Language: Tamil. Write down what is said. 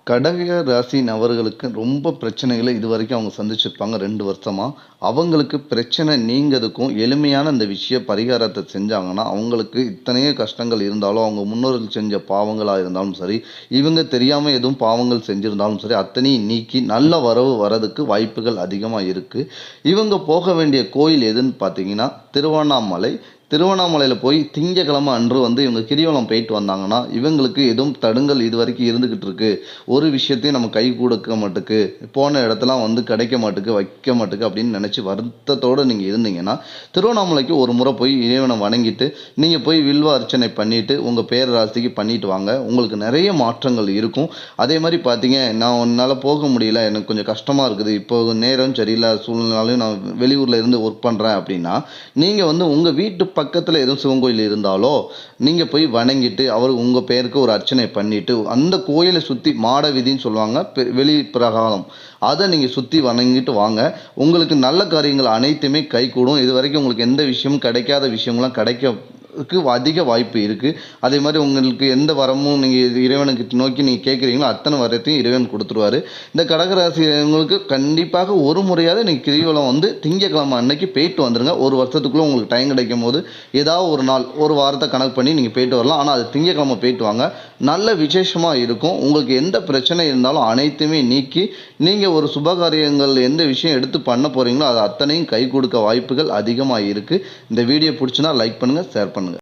கடக ராசி நபர்களுக்கு ரொம்ப பிரச்சனைகளை இதுவரைக்கும் அவங்க சந்திச்சிருப்பாங்க 2 வருஷமா. அவங்களுக்கு பிரச்சனை நீங்கதுக்கும் எளிமையான இந்த விஷய பரிகாரத்த செஞ்சாங்கன்னா, அவங்களுக்கு இத்தனையோ கஷ்டங்கள் இருந்தாலும், அவங்க முன்னோர்கள் செஞ்ச பாவங்களா இருந்தாலும் சரி, இவங்க தெரியாம எதுவும் பாவங்கள் செஞ்சிருந்தாலும் சரி, அத்தனையும் நீக்கி நல்ல வரவு வரதுக்கு வாய்ப்புகள் அதிகமா இருக்கு. இவங்க போக வேண்டிய கோயில் எதுன்னு பார்த்தீங்கன்னா, திருவண்ணாமலை. திருவண்ணாமலையில போய் திங்கட்கிழமை அன்று இவங்க கிரிவலம் போயிட்டு வந்தாங்கன்னா, இவங்களுக்கு எதுவும் தடங்கல் இதுவரைக்கும் இருந்துகிட்டு இருக்கு. ஒரு விஷயத்தையும் நம்ம கை கொடுக்க மாட்டுக்கு, போன இடத்தலாம் கிடைக்க மாட்டுக்கு, வைக்க மாட்டுக்கு அப்படின்னு நினைச்சு வருத்தத்தோட நீங்க இருந்தீங்கன்னா, திருவண்ணாமலைக்கு ஒரு முறை போய் இறைவனை வணங்கிட்டு, நீங்க போய் வில்வ அர்ச்சனை பண்ணிட்டு, உங்க பேர் ராசிக்கு பண்ணிட்டு வாங்க. உங்களுக்கு நிறைய மாற்றங்கள் இருக்கும். அதே மாரி பார்த்தீங்க, நான் என்னால போக முடியல, எனக்கு கொஞ்சம் கஷ்டமா இருக்குது. இப்போ நேரம் சரியில்ல, சூழ்நிலையும் நான் வெளியூர்ல இருந்து ஒர்க் பண்றேன் அப்படின்னா, நீங்க உங்க வீட்டு பக்கத்துல எதுவும் சிவன் கோயில் இருந்தாலோ, நீங்க போய் வணங்கிட்டு, உங்க பெயருக்கு ஒரு அர்ச்சனை பண்ணிட்டு, அந்த கோயிலை சுத்தி மாட வீதின்னு சொல்லுவாங்க. வெளி பிரகாரம். அத நீங்க சுத்தி வணங்கிட்டு வாங்க. உங்களுக்கு நல்ல காரியங்கள் அனைத்துமே கைகூடும். இதுவரைக்கும் உங்களுக்கு எந்த விஷயமும் கிடைக்காத விஷயம்லாம் அதிக வாய்ப்பு இருக்கு. அதே மாதிரி உங்களுக்கு எந்த வரமும் நீங்க இறைவனுக்கு நோக்கி நீங்க கேட்குறீங்களோ, அத்தனை வரத்தையும் இறைவன் கொடுத்துருவாரு. இந்த கடகராசிங்களுக்கு கண்டிப்பாக ஒரு முறையாவது நீங்க கிரிவலம் திங்கட்கிழமை அன்னைக்கு போயிட்டு வந்துருங்க. ஒரு வருஷத்துக்குள்ள உங்களுக்கு டைம் கிடைக்கும்போது, ஏதாவது ஒரு நாள், ஒரு வாரத்தை கணக்கு பண்ணி நீங்க போயிட்டு வரலாம். ஆனா அது திங்கட்கிழமை போயிட்டு வாங்க. நல்ல விசேஷமா இருக்கும். உங்களுக்கு எந்த பிரச்சனை இருந்தாலும் அனைத்துமே நீக்கி, நீங்க ஒரு சுபகாரியங்கள் எந்த விஷயம் எடுத்து பண்ண போறீங்களோ, அது அத்தனையும் கை கொடுக்க வாய்ப்புகள் அதிகமா இருக்கு. இந்த வீடியோ பிடிச்சுன்னா லைக் பண்ணுங்க, ஷேர் பண்ணுங்க.